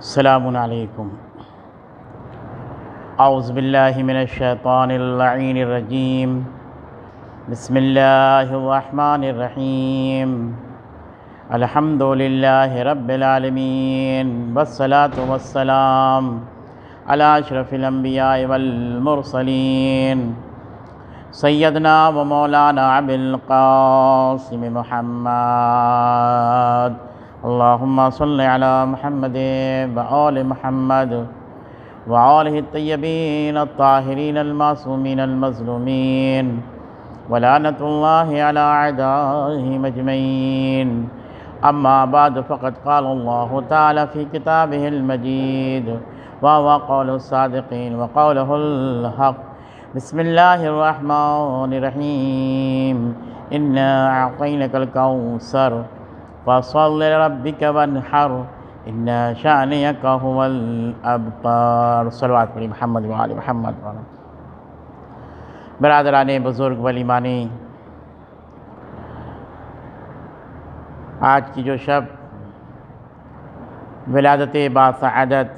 السلام علیکم۔ اعوذ باللہ من الشیطان اللعین الرجیم، بسم اللہ الرحمن الرحیم، الحمد للہ رب العالمین، والصلاة والسلام علی اشرف الانبیاء والمرسلین، سیدنا و مولانا ابی القاسم محمد، اللہم صل علی محمد وآل محمد وآلہ الطیبین الطاہرین المعصومین المظلومین، ولعنۃ اللہ علی اعدائہم اجمعین۔ اما بعد فقد قال اللہ تعالی فی کتابہ المجید وهو قول الصادقین وقولہ الحق۔ بسم اللہ الرحمن الرحیم، انا اعطینک الکوثر فصل لربک وانحر ان شانئک هو الابتر۔ صلوات پڑھی محمد وآل محمد۔ برادران بزرگ ولیمانی، آج کی جو شب ولادت باسعادت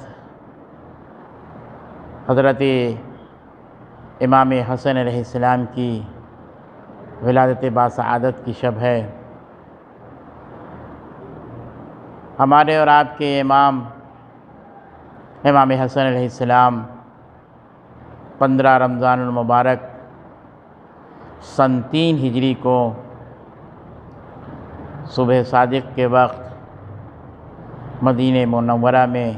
حضرت امام حسن علیہ السلام کی ولادت باسعادت کی شب ہے، ہمارے اور آپ کے امام حسن علیہ السلام 15 رمضان المبارک سن 3 ہجری کو صبح صادق کے وقت مدینہ منورہ میں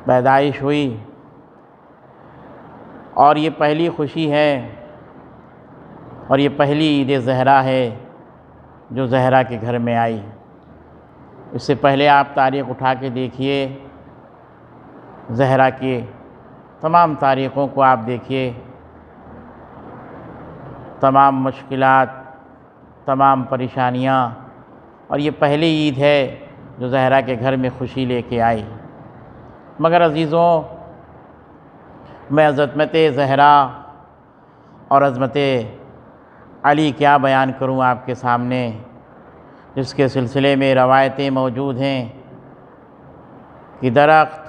پیدائش ہوئی، اور یہ پہلی خوشی ہے اور یہ پہلی عید زہرا ہے جو زہرا کے گھر میں آئی۔ اس سے پہلے آپ تاریخ اٹھا کے دیکھیے، زہرا کی تمام تاریخوں کو آپ دیکھیے، تمام مشکلات، تمام پریشانیاں، اور یہ پہلی عید ہے جو زہرا کے گھر میں خوشی لے کے آئی۔ مگر عزیزوں، میں عظمت زہرا اور عظمت علی کیا بیان کروں آپ کے سامنے، جس کے سلسلے میں روایتیں موجود ہیں کہ درخت،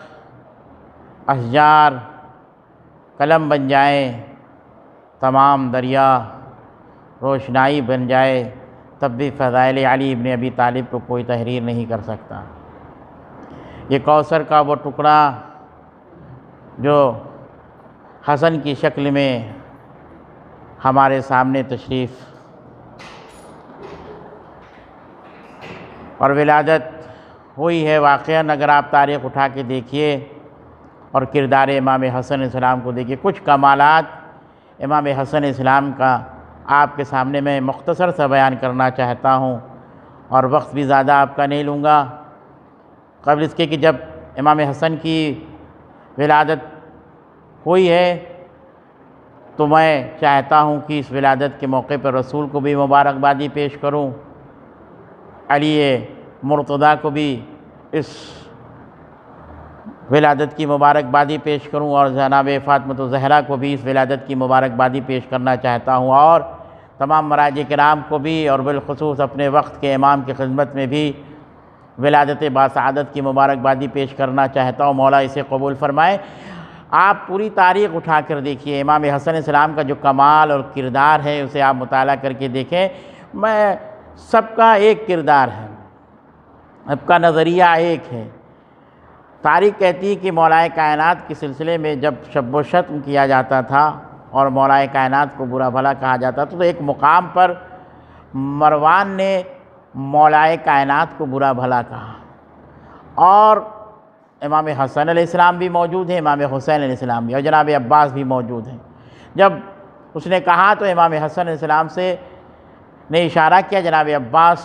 اشجار قلم بن جائیں، تمام دریا روشنائی بن جائے، تب بھی فضائل علی ابن ابی طالب کو کوئی تحریر نہیں کر سکتا۔ یہ کوثر کا وہ ٹکڑا جو حسن کی شکل میں ہمارے سامنے تشریف اور ولادت ہوئی ہے، واقعاً اگر آپ تاریخ اٹھا کے دیکھیے اور کردار امام حسن علیہ السلام کو دیکھیے، کچھ کمالات امام حسن علیہ السلام کا آپ کے سامنے میں مختصر سا بیان کرنا چاہتا ہوں، اور وقت بھی زیادہ آپ کا نہیں لوں گا۔ قبل اس کے کہ جب امام حسن کی ولادت ہوئی ہے تو میں چاہتا ہوں کہ اس ولادت کے موقع پر رسول کو بھی مبارکبادی پیش کروں، علی مرتضیٰ کو بھی اس ولادت کی مبارکبادی پیش کروں، اور جناب فاطمۃ الزہرا کو بھی اس ولادت کی مبارکبادی پیش کرنا چاہتا ہوں، اور تمام مراجع کرام کو بھی، اور بالخصوص اپنے وقت کے امام کی خدمت میں بھی ولادت باسعادت کی مبارکبادی پیش کرنا چاہتا ہوں۔ مولا اسے قبول فرمائے۔ آپ پوری تاریخ اٹھا کر دیکھیے، امام حسن علیہ السلام کا جو کمال اور کردار ہے اسے آپ مطالعہ کر کے دیکھیں۔ سب کا ایک کردار ہے، سب کا نظریہ ایک ہے۔ تاریخ کہتی ہے کہ مولا کائنات کے سلسلے میں جب شب و شتم کیا جاتا تھا اور مولا کائنات کو برا بھلا کہا جاتا تھا، تو ایک مقام پر مروان نے مولا کائنات کو برا بھلا کہا، اور امام حسن علیہ السلام بھی موجود ہیں، امام حسین علیہ السلام بھی، اور جناب عباس بھی موجود ہیں۔ جب اس نے کہا تو امام حسن علیہ السلام سے نے اشارہ کیا جناب عباس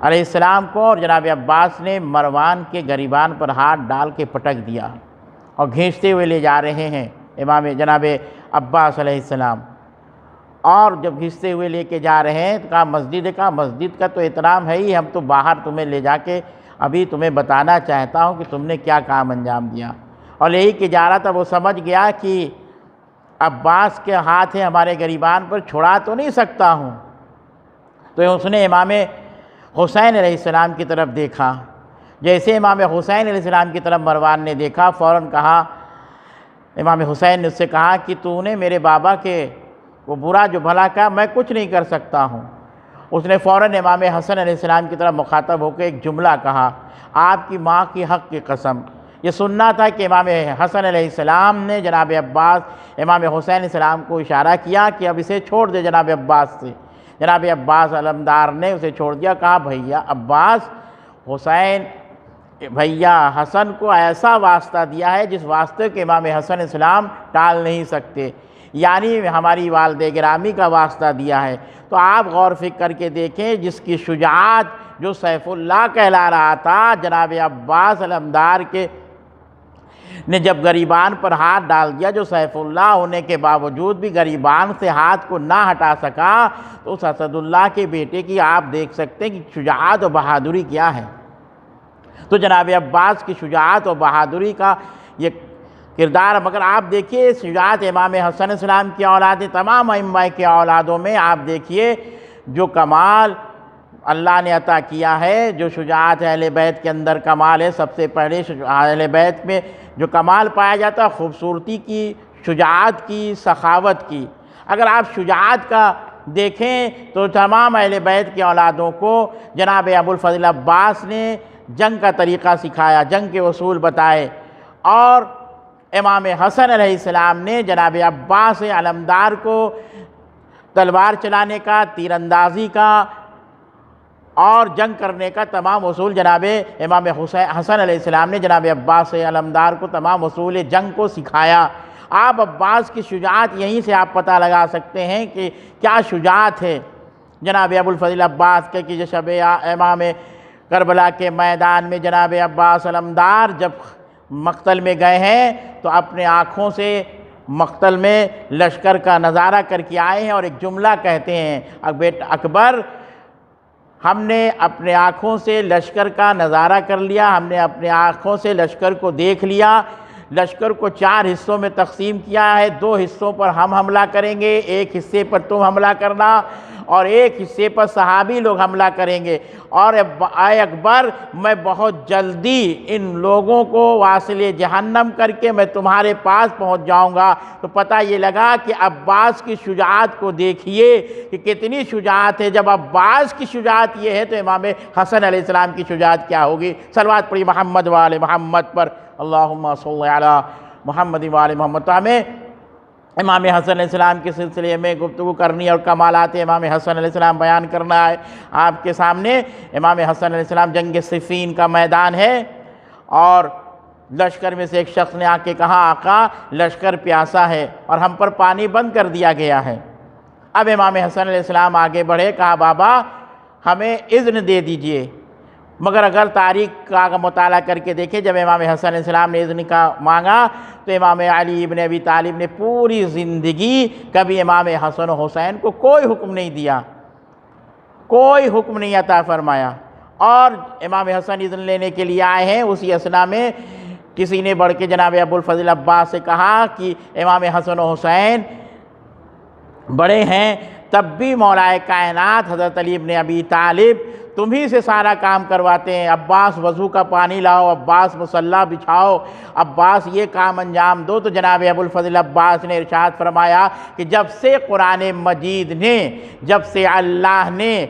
علیہ السلام کو، اور جناب عباس نے مروان کے گریبان پر ہاتھ ڈال کے پٹک دیا اور کھینچتے ہوئے لے جا رہے ہیں امام جناب عباس علیہ السلام، اور جب کھینچتے ہوئے لے کے جا رہے ہیں تو کہا مسجد کا تو احترام ہے ہی، ہم تو باہر تمہیں لے جا کے ابھی تمہیں بتانا چاہتا ہوں کہ تم نے کیا کام انجام دیا، اور یہی کہ جا رہا تھا وہ سمجھ گیا کہ عباس کے ہاتھ ہے ہمارے گریبان پر چھڑا تو نہیں سکتا ہوں۔ تو اس نے امام حسین علیہ السلام کی طرف دیکھا۔ جیسے امام حسین علیہ السلام کی طرف مروان نے دیکھا، فوراً کہا، امام حسین نے اس سے کہا کہ تو نے میرے بابا کے وہ برا جو بھلا کہا، میں کچھ نہیں کر سکتا ہوں۔ اس نے فوراً امام حسن علیہ السلام کی طرف مخاطب ہو کے ایک جملہ کہا، آپ کی ماں کی حق کی قسم۔ یہ سننا تھا کہ امام حسن علیہ السلام نے جناب عباس، امام حسین علیہ السلام کو اشارہ کیا کہ اب اسے چھوڑ دے جناب عباس سے۔ جناب عباس علمدار نے اسے چھوڑ دیا، کہا بھیا عباس، حسین بھیا حسن کو ایسا واسطہ دیا ہے جس واسطے کے امام حسن علیہ السلام ٹال نہیں سکتے، یعنی ہماری والد گرامی کا واسطہ دیا ہے۔ تو آپ غور فکر کر کے دیکھیں، جس کی شجاعت جو سیف اللہ کہلا رہا تھا، جناب عباس علمدار کے نے جب گریبان پر ہاتھ ڈال دیا، جو سیف اللہ ہونے کے باوجود بھی گریبان سے ہاتھ کو نہ ہٹا سکا، تو اس اسد اللہ کے بیٹے کی آپ دیکھ سکتے ہیں کہ شجاعت و بہادری کیا ہے۔ تو جناب عباس کی شجاعت و بہادری کا یہ کردار، مگر آپ دیکھیے شجاعت امام حسن علیہ السلام کی اولاد، تمام ائمہ کی اولادوں میں آپ دیکھیے جو کمال اللہ نے عطا کیا ہے، جو شجاعت اہل بیت کے اندر کمال ہے، سب سے پہلے اہل بیت میں جو کمال پایا جاتا ہے خوبصورتی کی، شجاعت کی، سخاوت کی۔ اگر آپ شجاعت کا دیکھیں تو تمام اہل بیت کی اولادوں کو جناب ابوالفضل عباس نے جنگ کا طریقہ سکھایا، جنگ کے اصول بتائے، اور امام حسن علیہ السلام نے جناب عباس علمدار کو تلوار چلانے کا، تیر اندازی کا اور جنگ کرنے کا تمام اصول، جناب امام حسن علیہ السلام نے جناب عباس علمدار کو تمام اصول جنگ کو سکھایا۔ آپ عباس کی شجاعت یہیں سے آپ پتہ لگا سکتے ہیں کہ کیا شجاعت ہے جناب ابوالفضل عباس کے، کہ جب امام کربلا کے میدان میں جناب عباس علمدار جب مقتل میں گئے ہیں تو اپنے آنکھوں سے مقتل میں لشکر کا نظارہ کر کے آئے ہیں، اور ایک جملہ کہتے ہیں، اکبر ہم نے اپنے آنکھوں سے لشکر کا نظارہ کر لیا، ہم نے اپنے آنکھوں سے لشکر کو دیکھ لیا، لشکر کو 4 حصوں میں تقسیم کیا ہے، 2 حصوں پر ہم حملہ کریں گے، ایک حصے پر تم حملہ کرنا، اور ایک حصے پر صحابی لوگ حملہ کریں گے، اور اے اکبر میں بہت جلدی ان لوگوں کو واصل جہنم کر کے میں تمہارے پاس پہنچ جاؤں گا۔ تو پتہ یہ لگا کہ عباس کی شجاعت کو دیکھیے کہ کتنی شجاعت ہے۔ جب عباس کی شجاعت یہ ہے تو امام حسن علیہ السلام کی شجاعت کیا ہوگی؟ صلوات پڑھی محمد وآل محمد پر، اللہم صلی علی محمد وآل محمد۔ تو ہمیں امام حسن علیہ السلام کے سلسلے میں گفتگو کرنی اور کمالات امام حسن علیہ السلام بیان کرنا ہے آپ کے سامنے۔ امام حسن علیہ السلام جنگ صفین کا میدان ہے، اور لشکر میں سے ایک شخص نے آ کے کہا، آقا لشکر پیاسا ہے اور ہم پر پانی بند کر دیا گیا ہے۔ اب امام حسن علیہ السلام آگے بڑھے، کہا بابا ہمیں اذن دے دیجئے۔ مگر اگر تاریخ کا مطالعہ کر کے دیکھیں، جب امام حسن علیہ السلام نے اذن کا مانگا تو امام علی ابن ابی طالب نے پوری زندگی کبھی امام حسن و حسین کو کوئی حکم نہیں دیا، کوئی حکم نہیں عطا فرمایا، اور امام حسن اذن لینے کے لیے آئے ہیں۔ اسی اثنا میں کسی نے بڑھ کے جناب ابوالفضل عباس سے کہا کہ امام حسن و حسین بڑے ہیں، تب بھی مولا کائنات حضرت علی ابن ابی طالب تمہیں سے سارا کام کرواتے ہیں۔ عباس وضو کا پانی لاؤ، عباس مصلی بچھاؤ، عباس یہ کام انجام دو۔ تو جناب ابوالفضل عباس نے ارشاد فرمایا کہ جب سے قرآن مجید نے، جب سے اللہ نے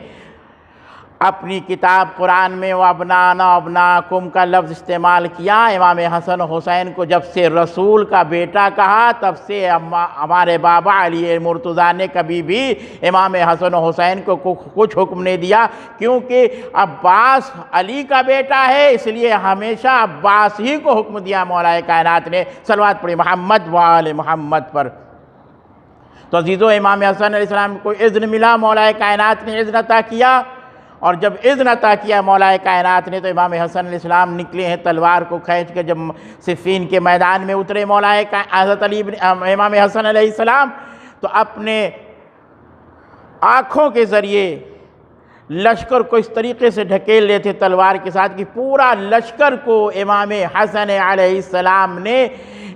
اپنی کتاب قرآن میں وَأَبْنَانَا وَأَبْنَاءَكُمْ کا لفظ استعمال کیا، امام حسن حسین کو جب سے رسول کا بیٹا کہا، تب سے ہمارے بابا علی مرتضیٰ نے کبھی بھی امام حسن حسین کو کچھ حکم نہیں دیا، کیونکہ عباس علی کا بیٹا ہے، اس لیے ہمیشہ عباس ہی کو حکم دیا مولا کائنات نے۔ صلوات پڑھی محمد وآل محمد پر۔ تو عزیزو، امام حسن علیہ السلام کو اذن ملا، مولا کائنات نے اذن عطا کیا، اور جب اذن عطا کیا مولا کائنات نے تو امام حسن علیہ السلام نکلے ہیں تلوار کو کھینچ کے، جب صفین کے میدان میں اترے مولا حضرت علی امام حسن علیہ السلام، تو اپنے آنکھوں کے ذریعے لشکر کو اس طریقے سے ڈھکیل لیتے تلوار کے ساتھ کہ پورا لشکر کو امام حسن علیہ السلام نے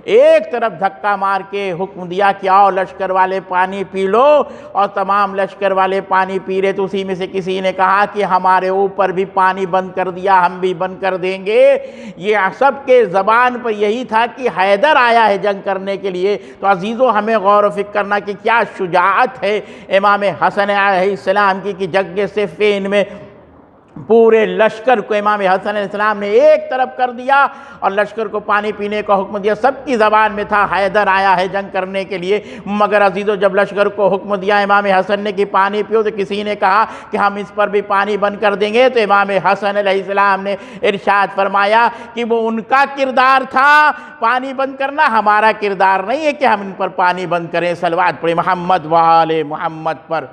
ایک طرف دھکا مار کے حکم دیا کہ آؤ لشکر والے پانی پی لو، اور تمام لشکر والے پانی پی رہے تو اسی میں سے کسی نے کہا کہ ہمارے اوپر بھی پانی بند کر دیا، ہم بھی بند کر دیں گے۔ یہ سب کے زبان پر یہی تھا کہ حیدر آیا ہے جنگ کرنے کے لیے۔ تو عزیزو ہمیں غور و فکر کرنا کہ کیا شجاعت ہے امام حسن علیہ السلام کی کہ جنگ صفین میں پورے لشکر کو امام حسن علیہ السلام نے ایک طرف کر دیا اور لشکر کو پانی پینے کا حکم دیا۔ سب کی زبان میں تھا حیدر آیا ہے جنگ کرنے کے لیے، مگر عزیزو جب لشکر کو حکم دیا امام حسن نے کہ پانی پیو تو کسی نے کہا کہ ہم اس پر بھی پانی بند کر دیں گے۔ تو امام حسن علیہ السلام نے ارشاد فرمایا کہ وہ ان کا کردار تھا پانی بند کرنا، ہمارا کردار نہیں ہے کہ ہم ان پر پانی بند کریں۔ صلوات پڑھیں محمد و آل محمد پر۔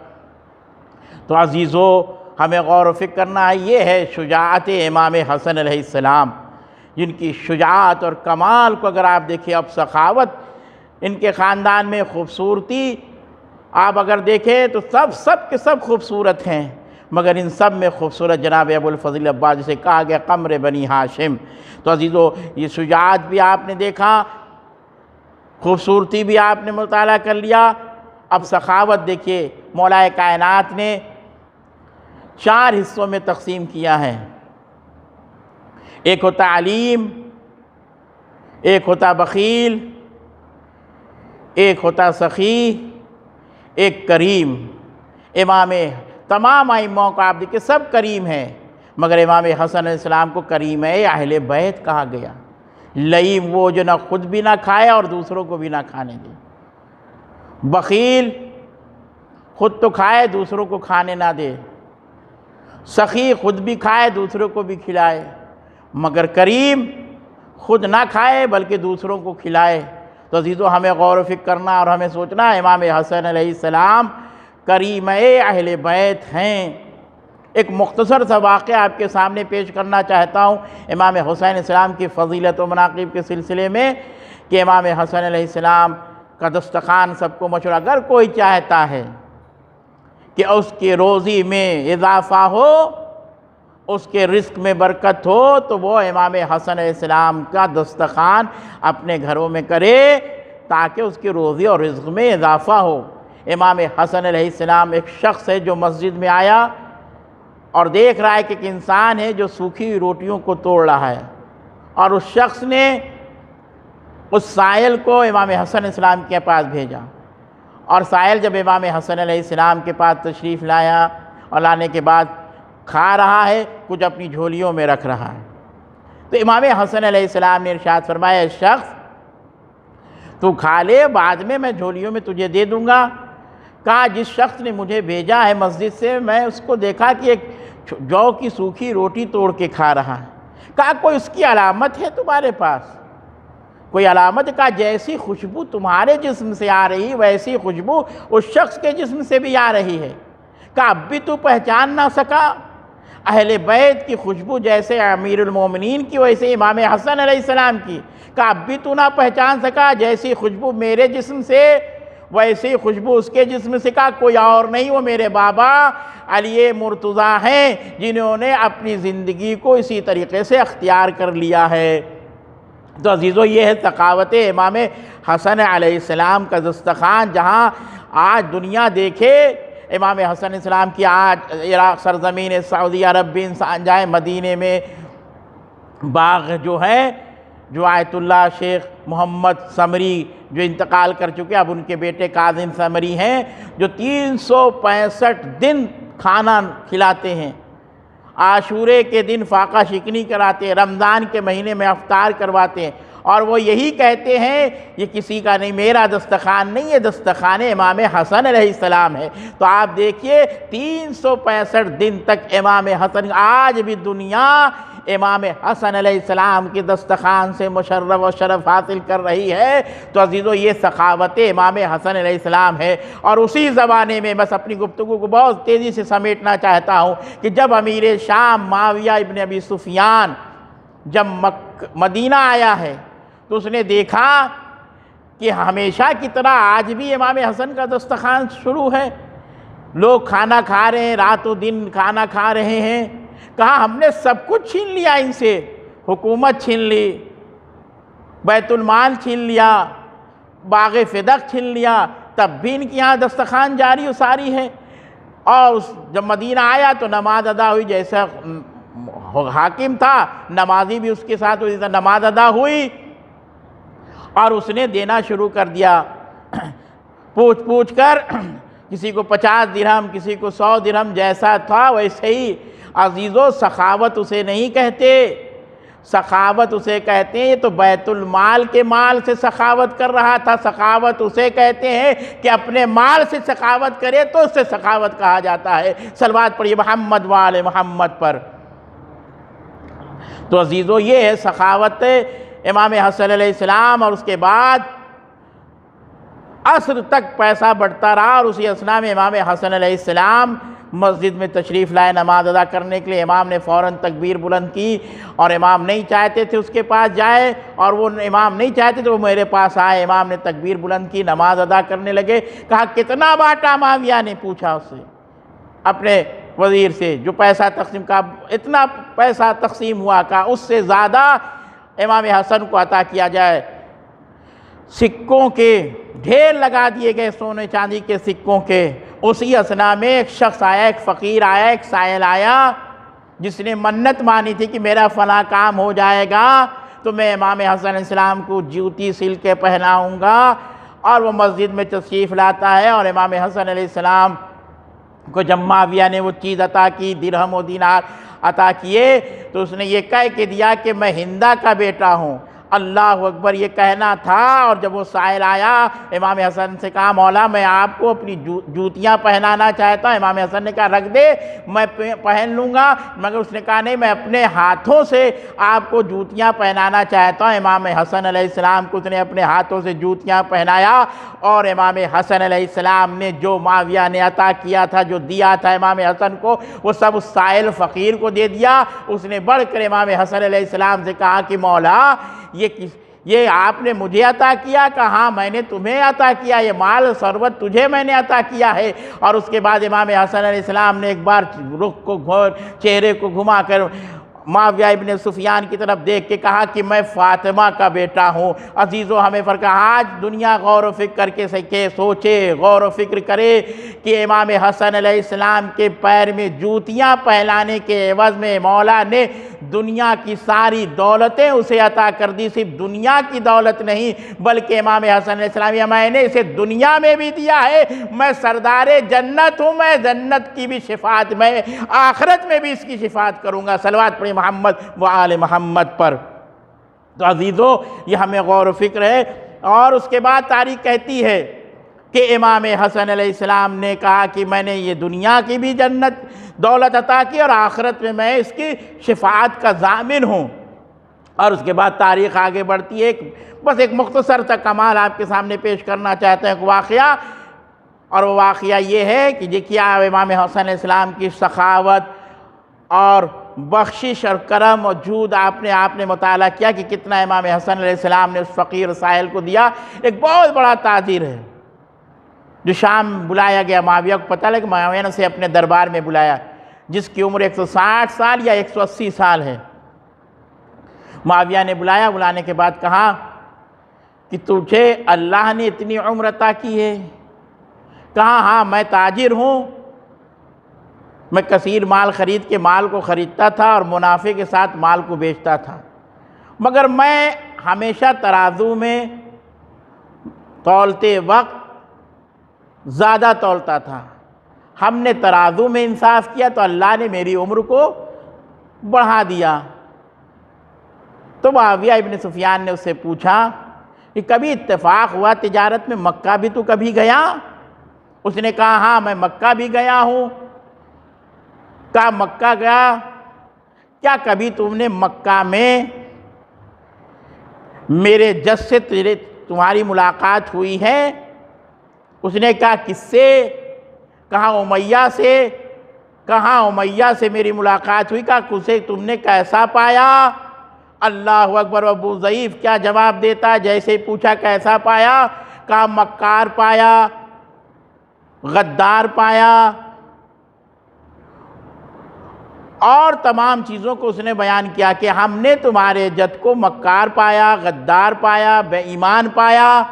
تو عزیزو ہمیں غور و فکر کرنا ہے، یہ ہے شجاعت امام حسن علیہ السلام، جن کی شجاعت اور کمال کو اگر آپ دیکھیں، اب سخاوت، ان کے خاندان میں خوبصورتی آپ اگر دیکھیں تو سب کے سب خوبصورت ہیں، مگر ان سب میں خوبصورت جناب ابو الفضل عباس جسے کہا گیا قمر بنی ہاشم۔ تو عزیزو یہ شجاعت بھی آپ نے دیکھا، خوبصورتی بھی آپ نے مطالعہ کر لیا، اب سخاوت دیکھیے مولا کائنات نے 4 حصوں میں تقسیم کیا ہے۔ ایک ہوتا علیم، ایک ہوتا بخیل، ایک ہوتا سخی، ایک کریم۔ امام تمام ائموں کو آپ دیکھیں سب کریم ہیں، مگر امام حسن علیہ السلام کو کریم اہل بیت کہا گیا۔ لئیم وہ جو نہ خود بھی نہ کھائے اور دوسروں کو بھی نہ کھانے دے۔ بخیل خود تو کھائے دوسروں کو کھانے نہ دے۔ سخی خود بھی کھائے دوسروں کو بھی کھلائے، مگر کریم خود نہ کھائے بلکہ دوسروں کو کھلائے۔ تو عزیزو ہمیں غور و فکر کرنا اور ہمیں سوچنا امام حسن علیہ السلام کریم اہل بیت ہیں۔ ایک مختصر سا واقعہ آپ کے سامنے پیش کرنا چاہتا ہوں امام حسین علیہ السلام کی فضیلت و مناقب کے سلسلے میں، کہ امام حسن علیہ السلام کا دسترخوان سب کو مشہور۔ اگر کوئی چاہتا ہے کہ اس کی روزی میں اضافہ ہو، اس کے رزق میں برکت ہو، تو وہ امام حسن علیہ السلام کا دسترخوان اپنے گھروں میں کرے تاکہ اس کی روزی اور رزق میں اضافہ ہو۔ امام حسن علیہ السلام ایک شخص ہے جو مسجد میں آیا اور دیکھ رہا ہے کہ ایک انسان ہے جو سوکھی ہوئی روٹیوں کو توڑ رہا ہے، اور اس شخص نے اس سائل کو امام حسن علیہ السلام کے پاس بھیجا، اور سائل جب امام حسن علیہ السلام کے پاس تشریف لایا اور لانے کے بعد کھا رہا ہے، کچھ اپنی جھولیوں میں رکھ رہا ہے، تو امام حسن علیہ السلام نے ارشاد فرمایا شخص تو کھا لے، بعد میں جھولیوں میں تجھے دے دوں گا۔ کہا جس شخص نے مجھے بھیجا ہے مسجد سے، میں اس کو دیکھا کہ ایک جو کی سوکھی روٹی توڑ کے کھا رہا ہے۔ کہا کوئی اس کی علامت ہے تمہارے پاس؟ کوئی علامت؟ کہا جیسی خوشبو تمہارے جسم سے آ رہی ویسی خوشبو اس شخص کے جسم سے بھی آ رہی ہے۔ کہا اب بھی تو پہچان نہ سکا؟ اہل بیت کی خوشبو جیسے امیر المومنین کی ویسے امام حسن علیہ السلام کی۔ کہا اب بھی تو نہ پہچان سکا؟ جیسی خوشبو میرے جسم سے ویسی خوشبو اس کے جسم سے۔ کہا کوئی اور نہیں، وہ میرے بابا علی مرتضیٰ ہیں جنہوں نے اپنی زندگی کو اسی طریقے سے اختیار کر لیا ہے۔ تو عزیزو یہ ہے ثقافت امام حسن علیہ السلام کا دسترخوان، جہاں آج دنیا دیکھے امام حسن علیہ السلام کی آج عراق سرزمین سعودی عرب بھی انسان جائے، مدینے میں باغ جو ہے، جو آیت اللہ شیخ محمد سمری جو انتقال کر چکے، اب ان کے بیٹے کاظم سمری ہیں، جو 365 دن کھانا کھلاتے ہیں، عاشورے کے دن فاقہ شکنی کراتے ہیں، رمضان کے مہینے میں افطار کرواتے ہیں، اور وہ یہی کہتے ہیں یہ کسی کا نہیں، میرا دسترخوان نہیں ہے، دسترخوان امام حسن علیہ السلام ہے۔ تو آپ دیکھیے 365 دن تک امام حسن، آج بھی دنیا امام حسن علیہ السلام کے دسترخوان سے مشرف و شرف حاصل کر رہی ہے۔ تو عزیزو یہ سخاوت امام حسن علیہ السلام ہے۔ اور اسی زمانے میں بس اپنی گفتگو کو بہت تیزی سے سمیٹنا چاہتا ہوں کہ جب امیر شام معاویہ ابن ابی سفیان جب مدینہ آیا ہے تو اس نے دیکھا کہ ہمیشہ کی طرح آج بھی امام حسن کا دسترخوان شروع ہے، لوگ کھانا کھا رہے ہیں، رات و دن کھانا کھا رہے ہیں۔ کہا ہم نے سب کچھ چھین لیا ان سے، حکومت چھین لی، بیت المال چھین لیا، باغ فدق چھین لیا، تب بھی ان کے یہاں دسترخوان جاری و ساری ہے۔ اور جب مدینہ آیا تو نماز ادا ہوئی، جیسا حاکم تھا نمازی بھی اس کے ساتھ نماز ادا ہوئی، اور اس نے دینا شروع کر دیا پوچھ پوچھ کر، کسی کو 50 درہم، کسی کو 100 درہم، جیسا تھا ویسے ہی۔ عزیزو، سخاوت اسے نہیں کہتے، سخاوت اسے کہتے ہیں، یہ تو بیت المال کے مال سے سخاوت کر رہا تھا، سخاوت اسے کہتے ہیں کہ اپنے مال سے سخاوت کرے تو اس سے سخاوت کہا جاتا ہے۔ صلوات پڑھیے محمد وآل محمد پر۔ تو عزیزو، یہ ہے سخاوت امام حسن علیہ السلام، اور اس کے بعد عصر تک پیسہ بڑھتا رہا، اور اسی اثناء میں امام حسن علیہ السلام مسجد میں تشریف لائے نماز ادا کرنے کے لیے۔ امام نے فوراً تکبیر بلند کی، اور امام نہیں چاہتے تھے اس کے پاس جائے، اور وہ امام نہیں چاہتے تھے وہ میرے پاس آئے۔ امام نے تکبیر بلند کی، نماز ادا کرنے لگے۔ کہا کتنا بانٹا معاویہ نے؟ پوچھا اس سے، اپنے وزیر سے، جو پیسہ تقسیم کا اتنا پیسہ تقسیم ہوا، کہا اس سے زیادہ امام حسن کو عطا کیا جائے۔ سکوں کے ڈھیر لگا دیے گئے، سونے چاندی کے سکوں کے۔ اسی اثناء میں ایک شخص آیا، ایک فقیر آیا، ایک سائل آیا، جس نے منت مانی تھی کہ میرا فلاں کام ہو جائے گا تو میں امام حسن علیہ السلام کو جوتی سل کے پہناؤں گا۔ اور وہ مسجد میں تشریف لاتا ہے، اور امام حسن علیہ السلام کو جب معاویہ نے وہ چیز عطا کی، درہم و دینار عطا کیے، تو اس نے یہ کہہ کے دیا کہ میں ہندہ کا بیٹا ہوں۔ اللہ اکبر، یہ کہنا تھا۔ اور جب وہ سائل آیا، امام حسن سے کہا مولا میں آپ کو اپنی جوتیاں پہنانا چاہتا ہوں۔ امام حسن نے کہا رکھ دے، میں پہن لوں گا، مگر اس نے کہا نہیں، میں اپنے ہاتھوں سے آپ کو جوتیاں پہنانا چاہتا ہوں۔ امام حسن علیہ السلام کو اس نے اپنے ہاتھوں سے جوتیاں پہنایا، اور امام حسن علیہ السلام نے جو معاویہ نے عطا کیا تھا، جو دیا تھا امام حسن کو، وہ سب اس سائل فقیر کو دے دیا۔ اس نے بڑھ کر امام حسن علیہ السلام سے کہا کہ مولا یہ آپ نے مجھے عطا کیا؟ کہا ہاں میں نے تمہیں عطا کیا، یہ مال ثروت تجھے میں نے عطا کیا ہے۔ اور اس کے بعد امام حسن علیہ السلام نے ایک بار رخ کو چہرے کو گھما کر معاویہ ابن سفیان کی طرف دیکھ کے کہا کہ میں فاطمہ کا بیٹا ہوں۔ عزیزو، ہمیں فرق آج دنیا غور و فکر کر کے سوچے، غور و فکر کرے کہ امام حسن علیہ السلام کے پیر میں جوتیاں پہلانے کے عوض میں مولا نے دنیا کی ساری دولتیں اسے عطا کر دی۔ صرف دنیا کی دولت نہیں، بلکہ امام حسن علیہ السلام یہ میں نے اسے دنیا میں بھی دیا ہے، میں سردار جنت ہوں، میں جنت کی بھی شفاعت، میں آخرت میں بھی اس کی شفاعت کروں گا۔ صلوات پڑھیں محمد وآل محمد پر۔ تو عزیزو، یہ ہمیں غور و فکر ہے۔ اور اس کے بعد تاریخ کہتی ہے کہ امام حسن علیہ السلام نے کہا کہ میں نے یہ دنیا کی بھی جنت دولت عطا کی، اور آخرت میں میں اس کی شفاعت کا ضامن ہوں۔ اور اس کے بعد تاریخ آگے بڑھتی ہے۔ بس ایک مختصر سا کمال آپ کے سامنے پیش کرنا چاہتے ہیں، ایک واقعہ، اور وہ واقعہ یہ ہے کہ دیکھیے امام حسن علیہ السلام کی سخاوت اور بخشش اور کرم اور جود آپ نے مطالعہ کیا کہ کتنا امام حسن علیہ السلام نے اس فقیر سائل کو دیا۔ ایک بہت بڑا تاجر ہے جو شام بلایا گیا، معاویہ کو پتہ لگا، معاویہ نے اسے اپنے دربار میں بلایا، جس کی عمر 160 سال یا 180 سال ہے۔ معاویہ نے بلانے کے بعد کہا کہ تجھے اللہ نے اتنی عمر عطا کی ہے؟ کہا ہاں، میں تاجر ہوں، میں کثیر مال خرید کے مال کو خریدتا تھا اور منافع کے ساتھ مال کو بیچتا تھا، مگر میں ہمیشہ ترازو میں تولتے وقت زیادہ تولتا تھا۔ ہم نے ترازو میں انصاف کیا تو اللہ نے میری عمر کو بڑھا دیا۔ تو معاویہ ابن سفیان نے اس سے پوچھا کہ کبھی اتفاق ہوا تجارت میں، مکہ بھی تو کبھی گیا؟ اس نے کہا ہاں میں مکہ بھی گیا ہوں۔ کہا مکہ گیا، کیا کبھی تم نے مکہ میں میرے جج سے تمہاری ملاقات ہوئی ہے؟ اس نے کہا کس سے؟ کہا امیہ سے۔ کہا امیہ سے میری ملاقات ہوئی۔ کہا اسے تم نے کیسا پایا؟ اللہ اکبر، ابو ضعیف کیا جواب دیتا، جیسے پوچھا کیسا پایا؟ کہا مکار پایا، غدار پایا، اور تمام چیزوں کو اس نے بیان کیا کہ ہم نے تمہارے جد کو مکار پایا، غدار پایا، بے ایمان پایا،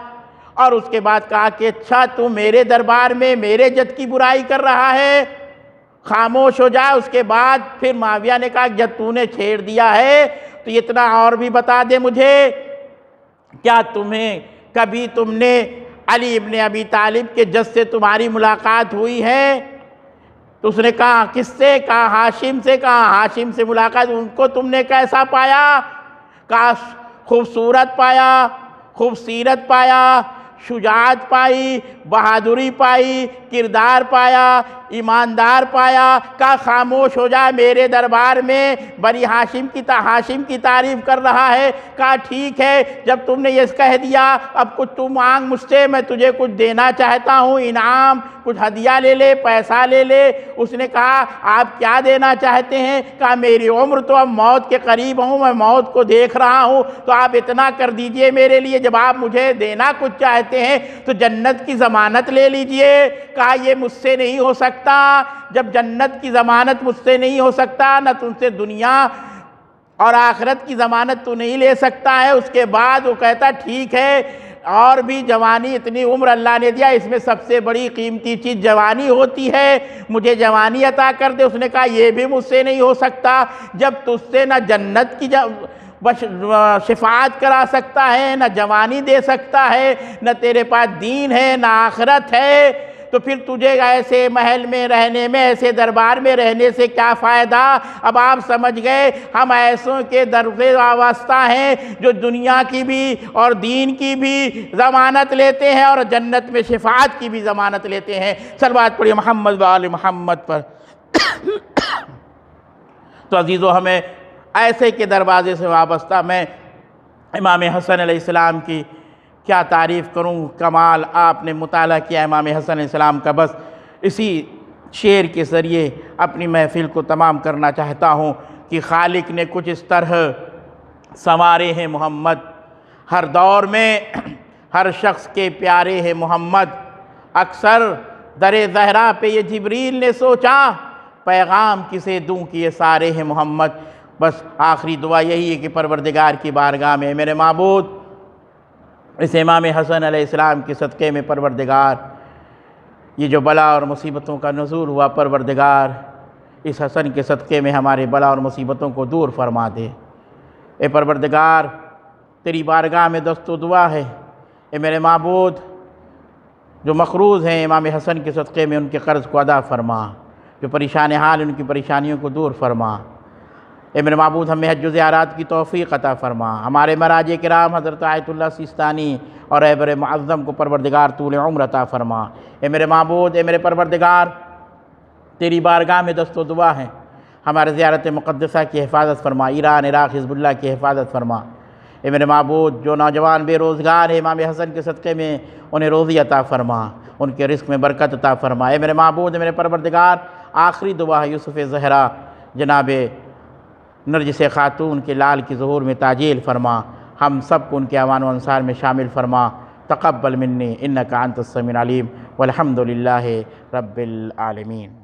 اور اس کے بعد کہا کہ اچھا تو میرے دربار میں میرے جد کی برائی کر رہا ہے، خاموش ہو جائے۔ اس کے بعد پھر معاویہ نے کہا جب تو نے چھیڑ دیا ہے تو اتنا اور بھی بتا دے مجھے، کیا کبھی تم نے علی ابن ابی طالب کے جد سے تمہاری ملاقات ہوئی ہے؟ تو اس نے کہا کس سے؟ کہا ہاشم سے۔ کہا ہاشم سے ملاقات، ان کو تم نے کیسا پایا؟ کہا خوبصورت پایا، خوبصیرت پایا، شجاعت پائی، بہادری پائی، کردار پایا، ایماندار پایا۔ کہا خاموش ہو جائے، میرے دربار میں بنی ہاشم کی تعریف کر رہا ہے۔ کہا ٹھیک ہے، جب تم نے یہ کہہ دیا اب کچھ تو مانگ مجھ سے، میں تجھے کچھ دینا چاہتا ہوں، انعام، کچھ ہدیہ لے لے، پیسہ لے لے۔ اس نے کہا آپ کیا دینا چاہتے ہیں؟ کہا میری عمر تو اب موت کے قریب ہوں، میں موت کو دیکھ رہا ہوں، تو آپ اتنا کر دیجئے میرے لیے، جب آپ مجھے دینا کچھ چاہتے ہیں تو جنت کی ضمانت لے لیجئے۔ کہا یہ مجھ سے نہیں ہو سکتا، جب جنت کی ضمانت مجھ سے نہیں ہو سکتا، نہ تم سے دنیا اور آخرت کی ضمانت تو نہیں لے سکتا ہے۔ اس کے بعد وہ کہتا ٹھیک ہے، اور بھی جوانی، اتنی عمر اللہ نے دیا، اس میں سب سے بڑی قیمتی چیز جوانی ہوتی ہے، مجھے جوانی عطا کر دے۔ اس نے کہا یہ بھی مجھ سے نہیں ہو سکتا، جب تجھ سے نہ جنت کی شفاعت کرا سکتا ہے، نہ جوانی دے سکتا ہے، نہ تیرے پاس دین ہے، نہ آخرت ہے، تو پھر تجھے ایسے محل میں رہنے میں، ایسے دربار میں رہنے سے کیا فائدہ؟ اب آپ سمجھ گئے ہم ایسوں کے درپے وابستہ ہیں جو دنیا کی بھی اور دین کی بھی ضمانت لیتے ہیں اور جنت میں شفاعت کی بھی ضمانت لیتے ہیں۔ صلوات پڑھیے محمد و آل محمد پر۔ تو عزیزو، ہمیں ایسے کے دروازے سے وابستہ، میں امام حسن علیہ السلام کی کیا تعریف کروں، کمال آپ نے مطالعہ کیا امام حسن علیہ السلام کا، بس اسی شعر کے ذریعے اپنی محفل کو تمام کرنا چاہتا ہوں کہ خالق نے کچھ اس طرح سنوارے ہیں محمد، ہر دور میں ہر شخص کے پیارے ہیں محمد، اکثر در زہرا پہ یہ جبریل نے سوچا، پیغام کسے دوں کہ یہ سارے ہیں محمد۔ بس آخری دعا یہی ہے کہ پروردگار کی بارگاہ میں میرے معبود، اس امام حسن علیہ السلام کے صدقے میں پروردگار، یہ جو بلا اور مصیبتوں کا نزول ہوا، پروردگار اس حسن کے صدقے میں ہمارے بلا اور مصیبتوں کو دور فرما دے۔ اے پروردگار، تیری بارگاہ میں دست و دعا ہے، اے میرے معبود، جو مقروض ہیں امام حسن کے صدقے میں ان کے قرض کو ادا فرما، جو پریشان حال ان کی پریشانیوں کو دور فرما۔ اے میرے معبود، ہمیں حج و زیارات کی توفیق عطا فرما، ہمارے مراجع کرام حضرت آیت اللہ سیستانی اور رہبر معظم کو پروردگار طول عمر عطا فرما۔ اے میرے معبود، اے میرے پروردگار، تیری بارگاہ میں دست و دعا ہے، ہمارے زیارت مقدسہ کی حفاظت فرما، ایران عراق حزب اللہ کی حفاظت فرما۔ اے میرے معبود، جو نوجوان بے روزگار ہیں امام حسن کے صدقے میں انہیں روزی عطا فرما، ان کے رزق میں برکت عطا فرما۔ اے میرے معبود، اے میرے پروردگار، آخری دعا ہے یوسف زہرا جناب نرجس خاتون کے لال کی ظہور میں تعجیل فرما، ہم سب کو ان کے اعوان و انصار میں شامل فرما۔ تقبل منی انک انت السمیع العلیم والحمد للہ رب العالمین۔